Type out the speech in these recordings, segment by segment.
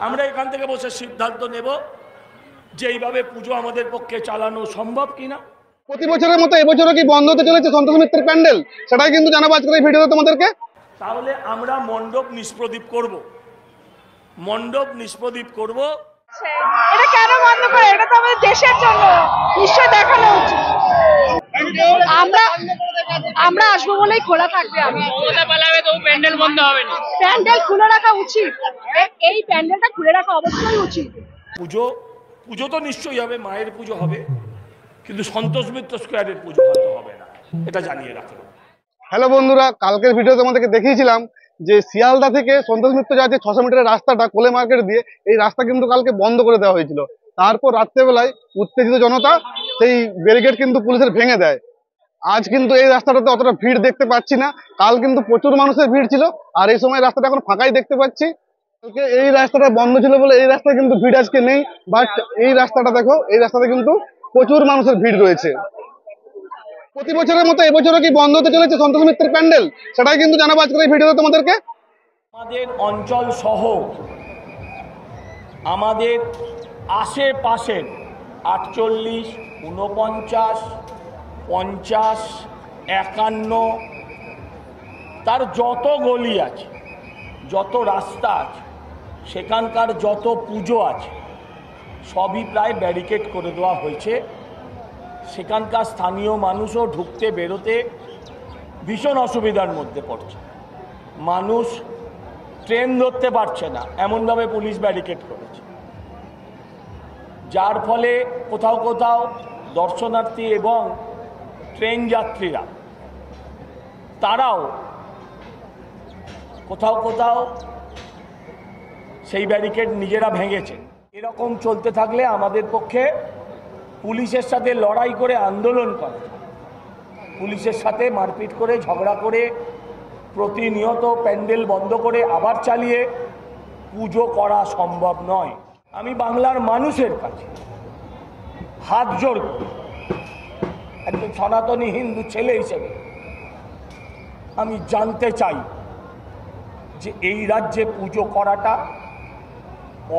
আমরা এখান থেকে বসে সিদ্ধান্ত নেব যে এইভাবে পুজো আমাদের পক্ষে চালানো সম্ভব কিনা। প্রতি বছরের মতো এবছরও কি বন্ধ হতে চলেছে সন্তোষ মিত্রের প্যান্ডেল, সেটাই কিন্তু জানাবো আজকের এই ভিডিওতে তোমাদেরকে। তাহলে আমরা মণ্ডপ নিষ্প্রদীপ করব, মণ্ডপ নিষ্প্রদীপ করব। এটা কেন বন্ধ করে? এটা তো আমাদের দেশের জন্য নিশ্চয় দেখানো উচিত। আমরা আসবো বলেই খোলা থাকবে। মমতা পালাবে তো প্যান্ডেল বন্ধ হবে না, প্যান্ডেল খুলে রাখা উচিত, এই প্যান্ডেলটা খুলে রাখা অবশ্যই উচিত। পুজো তো নিশ্চয়ই হবে, মায়ের পুজো হবে, কিন্তু সন্তোষ মিত্র স্কোয়ারের পুজো হয়তো হবে না, এটা জানিয়ে রাখলাম। হ্যালো বন্ধুরা, কালকের ভিডিওতে তোমাদেরকে দেখিয়েছিলাম যে শিয়ালদা থেকে সন্তোষ মিত্র যাওয়ার যে 600 মিটারের রাস্তাটা কোলে মার্কেট দিয়ে, এই রাস্তা কিন্তু কালকে বন্ধ করে দেওয়া হয়েছিল। তারপর রাত্রেবেলায় উত্তেজিত জনতা সেই ব্যারিকেড কিন্তু পুলিশের ভেঙে দেয়। আজ কিন্তু এই রাস্তাটাতে অতটা ভিড় দেখতে পাচ্ছি না, কাল কিন্তু প্রচুর মানুষের ভিড় ছিল, আর এই সময় রাস্তাটা এখন ফাঁকাই দেখতে পাচ্ছি। কালকে এই রাস্তাটা বন্ধ ছিল বলে এই রাস্তায় কিন্তু ভিড় আজকে নেই, বাট এই রাস্তাটা দেখো, এই রাস্তাতে কিন্তু প্রচুর মানুষের ভিড় রয়েছে। প্রতি বছরের মতো এবছরও কি বন্ধ হতে চলেছে সন্তোষ মিত্রের প্যান্ডেল, সেটাই কিন্তু জানাবো আজকের এই ভিডিওতে তোমাদেরকে। আমাদের অঞ্চল সহ আমাদের আশেপাশের 48, 49, 50, 51 তার যত গলি আছে, যত রাস্তা আছে, সেখানকার যত পুজো আছে, সবই প্রায় ব্যারিকেড করে দেওয়া হয়েছে। সেখানকার স্থানীয় মানুষও ঢুকতে বেরোতে ভীষণ অসুবিধার মধ্যে পড়ছে। মানুষ ট্রেন ধরতে পারছে না, এমনভাবে পুলিশ ব্যারিকেড করেছে, যার ফলে কোথাও কোথাও দর্শনার্থী এবং ট্রেন যাত্রীরা তারাও কোথাও কোথাও সেই ব্যারিকেড নিজেরা ভেঙেছে। এরকম চলতে থাকলে আমাদের পক্ষে পুলিশের সাথে লড়াই করে আন্দোলন করা, পুলিশের সাথে মারপিট করে ঝগড়া করে প্রতিনিয়ত প্যান্ডেল বন্ধ করে আবার চালিয়ে পুজো করা সম্ভব নয়। আমি বাংলার মানুষের কাছে হাত জোড় করি, একজন সনাতনী হিন্দু ছেলে হিসেবে আমি জানতে চাই যে এই রাজ্যে পুজো করাটা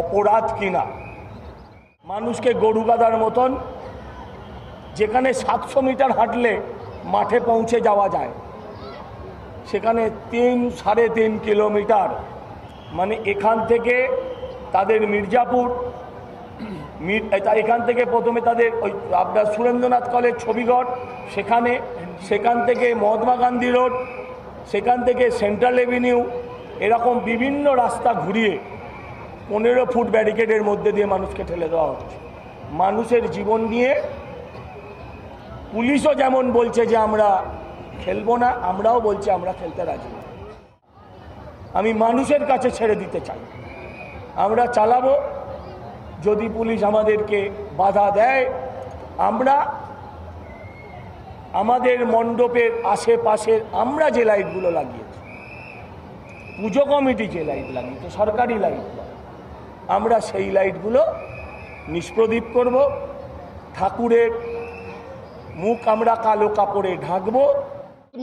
অপরাধ কিনা। মানুষকে গরু গাদার মতন, যেখানে 700 মিটার হাঁটলে মাঠে পৌঁছে যাওয়া যায়, সেখানে 3-3.5 কিলোমিটার, মানে এখান থেকে তাদের মির্জাপুর, এখান থেকে প্রথমে তাদের ওই আপনার সুরেন্দ্রনাথ কলেজ ছবিগড়, সেখান থেকে মহাত্মা গান্ধী রোড, সেখান থেকে সেন্ট্রাল এভিনিউ, এরকম বিভিন্ন রাস্তা ঘুরিয়ে 15 ফুট ব্যারিকেডের মধ্যে দিয়ে মানুষকে ঠেলে দেওয়া হচ্ছে। মানুষের জীবন নিয়ে পুলিশও যেমন বলছে যে আমরা খেলবো না, আমরাও বলছি আমরা খেলতে রাজি না। আমি মানুষের কাছে ছেড়ে দিতে চাই, আমরা চালাবো। যদি পুলিশ আমাদেরকে বাধা দেয়, আমরা আমাদের মণ্ডপের আশেপাশের আমরা যে লাইটগুলো লাগিয়েছি, পুজো কমিটি যে লাইট লাগিয়েছে, সরকারি লাইট, আমরা সেই লাইটগুলো নিষ্প্রদীপ করব। ঠাকুরের মুখ আমরা কালো কাপড়ে ঢাকবো।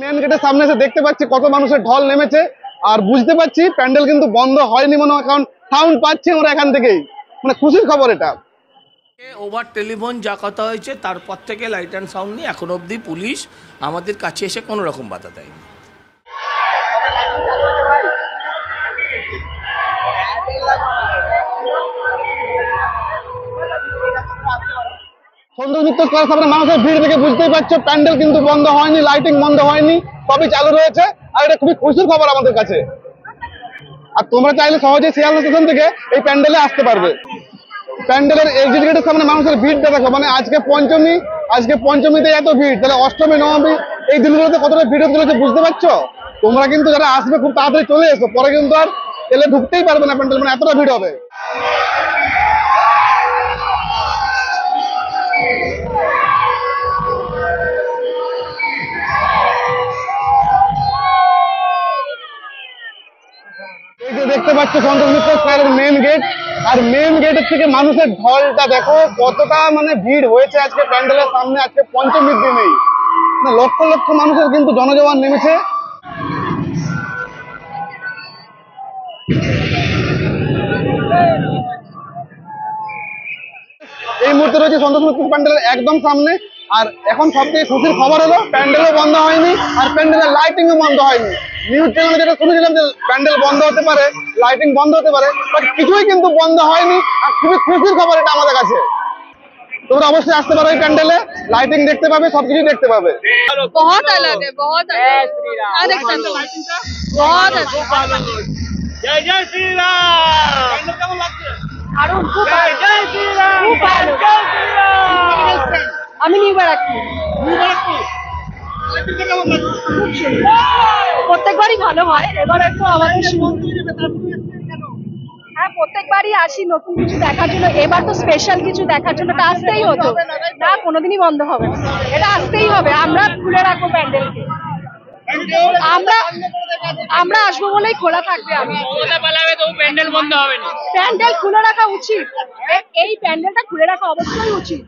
মেন গেটের সামনে এসে দেখতে পাচ্ছি কত মানুষের ঢল নেমেছে, আর বুঝতে পারছি প্যান্ডেল কিন্তু বন্ধ হয়নি মনে হয়, কারণ সাউন্ড পাচ্ছি আমরা এখান থেকেই, মানে খুশির খবর এটা। ওভার টেলিফোন যা কথা হয়েছে, তারপর থেকে লাইট অ্যান্ড সাউন্ড নিয়ে এখন অবধি পুলিশ আমাদের কাছে এসে কোনো রকম বাধা দেয়নি। সন্তোষ মিত্র স্কয়ারের সামনে মানুষের ভিড় দেখে বুঝতেই পারছো প্যান্ডেল কিন্তু বন্ধ হয়নি, লাইটিং বন্ধ হয়নি, সবই চালু রয়েছে, আর এটা খুবই খুশির খবর আমাদের কাছে। আর তোমরা চাইলে সহজেই শিয়ালদা স্টেশন থেকে এই প্যান্ডেলে আসতে পারবে। প্যান্ডেলের এক্সিট গেটের সামনে মানুষের ভিড়টা দেখো, মানে আজকে পঞ্চমীতে এত ভিড়, তাহলে অষ্টমী, নবমী এই দিনগুলোতে কতটা ভিড় হতে চলেছে বুঝতে পারছো। তোমরা কিন্তু যারা আসবে খুব তাড়াতাড়ি চলে এসো, পরে কিন্তু আর এলে ঢুকতেই পারবে না প্যান্ডেল, মানে এতটা ভিড় হবে। এই যে দেখতে পাচ্ছ সন্তোষ মিত্র স্কয়ারের মেন গেট, আর মেন গেটের থেকে মানুষের ঢলটা দেখো কতটা মানে ভিড় হয়েছে আজকে প্যান্ডেলের সামনে। আজকে পঞ্চমীর দিনেই লক্ষ লক্ষ মানুষের কিন্তু জনজোয়ার নেমেছে। মুহূর্তে রয়েছে সন্তোষ মিত্র প্যান্ডেলের একদম সামনে। আর এখন সবথেকে খুশির খবর হলো প্যান্ডেলও বন্ধ হয়নি আর প্যান্ডেলের লাইটিংও বন্ধ হয়নি। নিউজ চ্যানেলে যেটা শুনেছিলাম যে প্যান্ডেল বন্ধ হতে পারে, লাইটিং বন্ধ হতে পারে, বাট কিছুই কিন্তু বন্ধ হয়নি। আর খুবই খুশির খবর এটা আমাদের কাছে। তোমরা অবশ্যই আসতে পারো এই প্যান্ডেলে, লাইটিং দেখতে পাবে, সবকিছু দেখতে পাবে। बहुत अलग है, बहुत अलग बहुत জয় জয় শ্রীরাম। দারুণ, খুব ভালো, খুব ভালো। আমি নিউ ব্যারাকপুর। প্রত্যেকবারই ভালো হয়, এবার একটু আমাদের হ্যাঁ প্রত্যেকবারই আসি নতুন কিছু দেখার জন্য, এবার তো স্পেশাল কিছু দেখার জন্য এটা আসতেই হতো না, কোনোদিনই বন্ধ হবে না, এটা আসতেই হবে। আমরা খুলে রাখবো প্যান্ডেলকে, আমরা আসবো বলেই খোলা থাকবে। আমি মমতা পালাবে তো প্যান্ডেল বন্ধ হবে না। প্যান্ডেল খুলে রাখা উচিত, এই প্যান্ডেলটা খুলে রাখা অবশ্যই উচিত।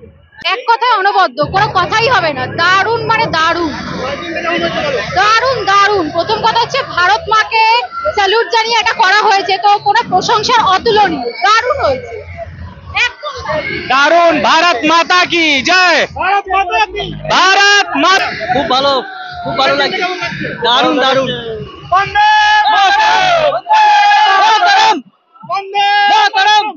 এক কথায় অনবদ্য, কোনো কথাই হবে না। দারুণ মানে দারুণ, দারুণ দারুণ। প্রথম কথা হচ্ছে ভারত মাকে স্যালুট জানিয়ে এটা করা হয়েছে, তো কোনো প্রশংসার অতুলনীয়, দারুণ হয়েছে একদম দারুণ। ভারত মাতা কি জয়। ভারত মাতা। খুব ভালো, খুব ভালো লাগছে। দারুণ দারুণ। বন্দে মাতরম, বন্দে মাতরম,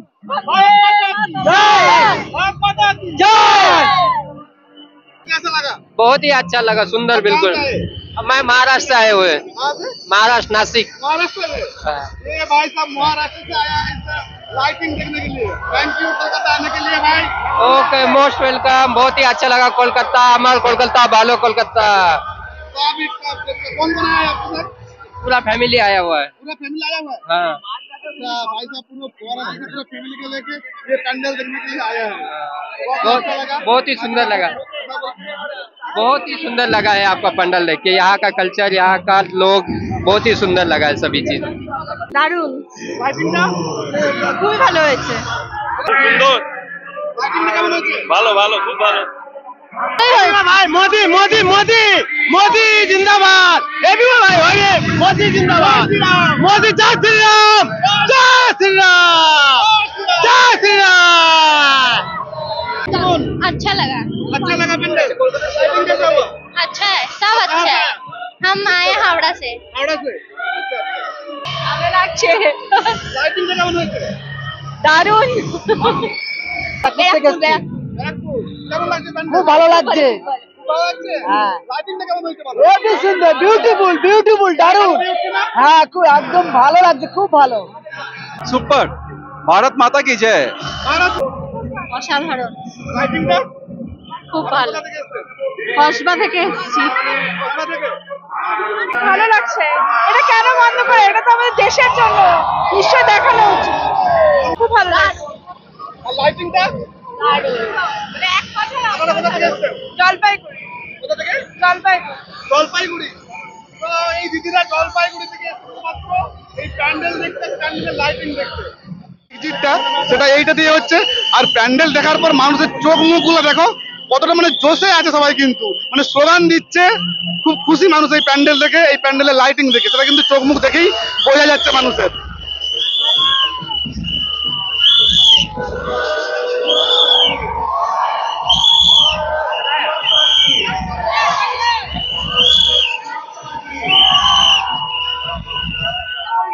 बहुत ही अच्छा लगा, सुंदर बिल्कुल। मैं महाराष्ट्र से आए हुए, महाराष्ट्र नासिक। महाराष्ट्र में ये भाई साहब महाराष्ट्र से आया है लाइटिंग देखने के लिए। थैंक यू कोलकाता आने के लिए भाई। Okay, most welcome. बहुत ही अच्छा लगा कोलकाता, हमारा कोलकाता भालो कोलकाता। तो अभी कौन कौन आया है आपके साथ? पूरा फैमिली आया हुआ है। पूरा फैमिली आया हुआ है? हाँ, अच्छा भाई साहब पूरा फैमिली को लेके ये पैंडल देखने के लिए आया है। बहुत अच्छा लगा? बहुत ही सुंदर लगा, बहुत ही सुंदर लगा है आपका पंडाल देख के। यहाँ का कल्चर, यहाँ का लोग, बहुत ही सुंदर लगा है सभी चीज। দারুণ, খুবই ভালো হয়েছে। সুন্দর, লাইটিংটা কেমন হয়েছে? ভালো ভালো, খুব ভালো। भाई मोदी मोदी मोदी मोदी जिंदाबाद। भाई होइए, मोदी जिंदाबाद। मोदी जय श्री राम, जय श्री राम, जय श्री राम। अच्छा लगा, अच्छा लगा पैंडल? लाइटिंग कैसा हुआ? अच्छा है, सब अच्छा है। हम आए हावड़ा से। हावड़ा से? अच्छा ভালো লাগছে, लाइटिंगটা কেমন হয়েছে? দারুণ। ব্যারাকপুর কেমন লাগছে প্যান্ডেল? খুব ভালো লাগছে। খুব ভালো লাগছে? লাইটিংটা কেমন হয়েছে বলো? খুবই সুন্দর, বিউটিফুল বিউটিফুল, দারুণ। হ্যাঁ, খুব একদম ভালো লাগছে, খুব ভালো। सुपर। भारत माता की जय। ভারত অসাধারণ, লাইটিংটা খুব ভালো। কোথা থেকে এসেছে? কসবা থেকে এসেছি। কোথা থেকে? ভালো লাগছে, এটা কেন বন্ধ করে, এটা তো আমাদের দেশের জন্য, নিশ্চয় দেখানো উচিত। খুব ভালো লাগছে। আর লাইটিংটা মানে এক কথায় আপনারা কোথা থেকে এসেছেন? জলপাইগুড়ি, কোথা থেকে? জলপাইগুড়ি। জলপাইগুড়ি। তো এই দিদিরা জলপাইগুড়ি থেকে শুধুমাত্র এই প্যান্ডেল দেখতে, প্যান্ডেলের লাইটিং দেখতে। ভিজিটটা সেটা এইটা দিয়ে হচ্ছে। আর প্যান্ডেল দেখার পর মানুষের চোখ মুখগুলো দেখো কতটা মানে জোশে আছে সবাই, কিন্তু মানে স্লোগান দিচ্ছে। খুব খুশি মানুষ এই প্যান্ডেল দেখে, এই প্যান্ডেলের লাইটিং দেখে, সেটা কিন্তু চোখ মুখ দেখেই বোঝা যাচ্ছে মানুষের।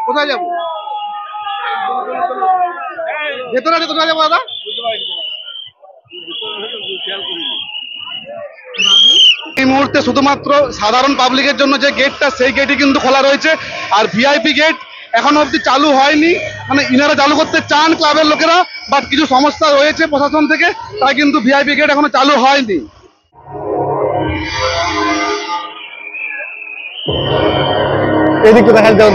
কোথায় যাবো? ভেতরে আছে, কোথায় যাবো দাদা? এই মুহূর্তে শুধুমাত্র সাধারণ পাবলিকের জন্য যে গেটটা, সেই গেটই কিন্তু খোলা রয়েছে। আর ভিআইপি গেট এখনো অবধি চালু হয়নি, মানে ইনারা চালু করতে চান ক্লাবের লোকেরা, বাট কিছু সমস্যা রয়েছে প্রশাসন থেকে, তাই কিন্তু ভিআইপি গেট এখনো চালু হয়নি। এদিকে দেখা যায়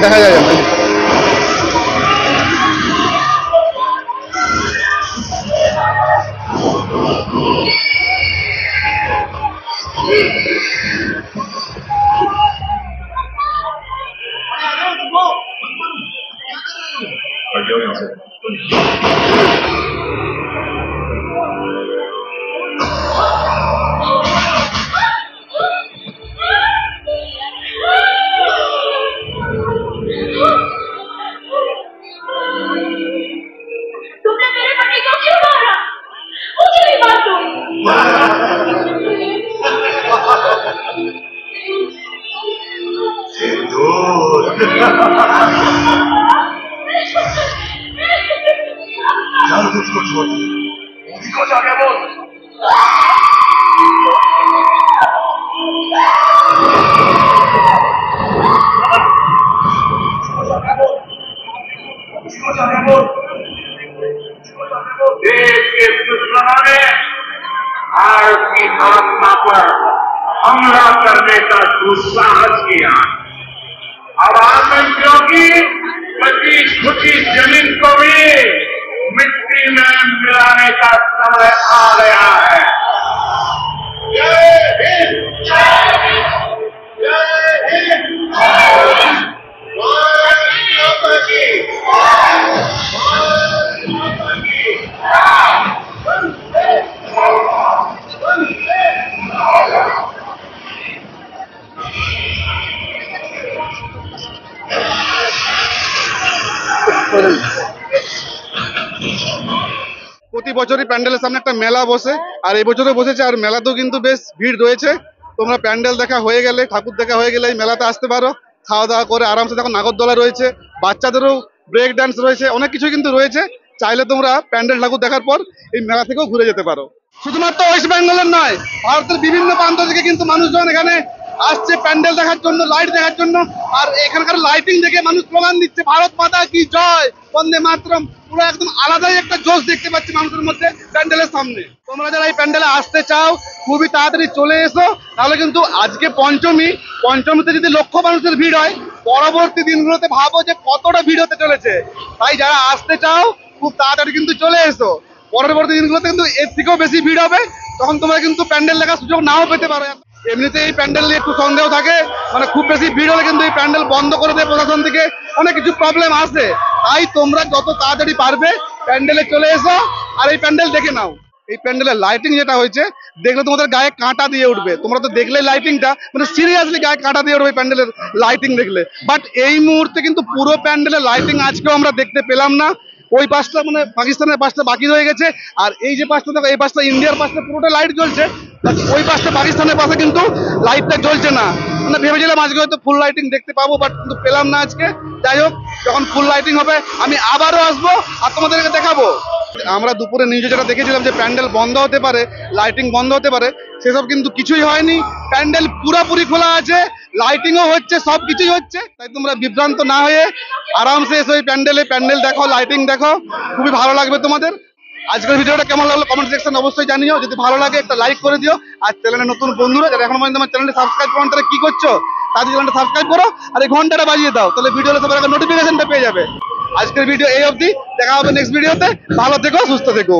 तुमने मेरे पति को क्यों मारा? मुझे भी मारो। देश के दुश्मनों ने भारत की आत्मा पर हमला करने का दुस्साहस किया। आवाम की बची खुची जमीन को भी मिट्टी में मिलाने का समय आ गया है। जय हिंद, जय हिंद, जय हिंद। भारत माता की, भारत माता की। প্রতি বছরই প্যান্ডেলের সামনে একটা মেলা বসে, আর এই বছরও বসেছে, আর মেলাতেও কিন্তু বেশ ভিড় রয়েছে। তোমরা প্যান্ডেল দেখা হয়ে গেলে, ঠাকুর দেখা হয়ে গেলে এই মেলাতে আসতে পারো, খাওয়া দাওয়া করে আরামসে। দেখো নাগরদোলা রয়েছে, বাচ্চাদেরও ব্রেক ডান্স রয়েছে, অনেক কিছু কিন্তু রয়েছে। চাইলে তোমরা প্যান্ডেল ঠাকুর দেখার পর এই মেলা থেকেও ঘুরে যেতে পারো। শুধুমাত্র ওয়েস্ট বেঙ্গলের নয়, ভারতের বিভিন্ন প্রান্ত থেকে কিন্তু মানুষজন এখানে আসছে প্যান্ডেল দেখার জন্য, লাইট দেখার জন্য। আর এখানকার লাইটিং দেখে মানুষ স্লোগান দিচ্ছে ভারত মাতা কি জয়, বন্দে মাতরম। পুরো একদম আলাদাই একটা জোশ দেখতে পাচ্ছি মানুষের মধ্যে প্যান্ডেলের সামনে। তোমরা যারা এই প্যান্ডেলে আসতে চাও খুবই তাড়াতাড়ি চলে এসো, তাহলে কিন্তু আজকে পঞ্চমীতে যদি লক্ষ মানুষের ভিড় হয়, পরবর্তী দিনগুলোতে ভাবো যে কতটা ভিড় হতে চলেছে। তাই যারা আসতে চাও খুব তাড়াতাড়ি কিন্তু চলে এসো। পরবর্তী দিনগুলোতে কিন্তু এর থেকেও বেশি ভিড় হবে, তখন তোমরা কিন্তু প্যান্ডেল দেখার সুযোগ নাও পেতে পারো। এমনিতে এই প্যান্ডেল নিয়ে একটু সন্দেহ থাকে, মানে খুব বেশি ভিড় হলে কিন্তু এই প্যান্ডেল বন্ধ করে দেয় প্রশাসন থেকে, অনেক কিছু প্রবলেম আসে। তাই তোমরা যত তাড়াতাড়ি পারবে প্যান্ডেলে চলে এসো আর এই প্যান্ডেল দেখে নাও। এই প্যান্ডেলের লাইটিং যেটা হয়েছে দেখলে তোমাদের গায়ে কাঁটা দিয়ে উঠবে। তোমরা তো দেখলে লাইটিংটা, মানে সিরিয়াসলি গায়ে কাঁটা দিয়ে উঠবে প্যান্ডেলের লাইটিং দেখলে। বাট এই মুহূর্তে কিন্তু পুরো প্যান্ডেলের লাইটিং আজকেও আমরা দেখতে পেলাম না। ওই পাশটা মানে পাকিস্তানের পাশটা বাকি রয়ে গেছে, আর এই যে পাশটা দেখো, এই পাশটা ইন্ডিয়ার পাশটা পুরোটা লাইট জ্বলছে, ওই পাশটা পাকিস্তানের পাশে কিন্তু লাইটটা জ্বলছে না। মানে ভেবেছিলাম আজকে হয়তো ফুল লাইটিং দেখতে পাবো, বাট কিন্তু পেলাম না আজকে। যাই হোক, যখন ফুল লাইটিং হবে আমি আবারও আসবো আর তোমাদেরকে দেখাবো। আমরা দুপুরে নিউজে যেটা দেখেছিলাম যে প্যান্ডেল বন্ধ হতে পারে, লাইটিং বন্ধ হতে পারে, সেসব কিন্তু কিছুই হয়নি। প্যান্ডেল পুরোপুরি খোলা আছে, লাইটিংও হচ্ছে, সব কিছুই হচ্ছে। তাই তোমরা বিভ্রান্ত না হয়ে আরামসে এসে ওই প্যান্ডেল দেখো, লাইটিং দেখো, খুবই ভালো লাগবে তোমাদের। আজকের ভিডিওটা কেমন লাগলো কমেন্ট সেকশন অবশ্যই জানিও। যদি ভালো লাগে একটা লাইক করে দিও। আর চ্যানেলে নতুন বন্ধুরা যারা এখন পর্যন্ত আমার চ্যানেলটা সাবস্ক্রাইব করো, তারা কি করছো, তাদের চ্যানেলটা সাবস্ক্রাইব করো আর এই ঘন্টাটা বাজিয়ে দাও, তাহলে ভিডিওটা সবার আগে নোটিফিকেশনটা পেয়ে যাবে। আজকের ভিডিও এই অবধি, দেখা হবে নেক্সট ভিডিওতে। ভালো থেকো, সুস্থ থেকো।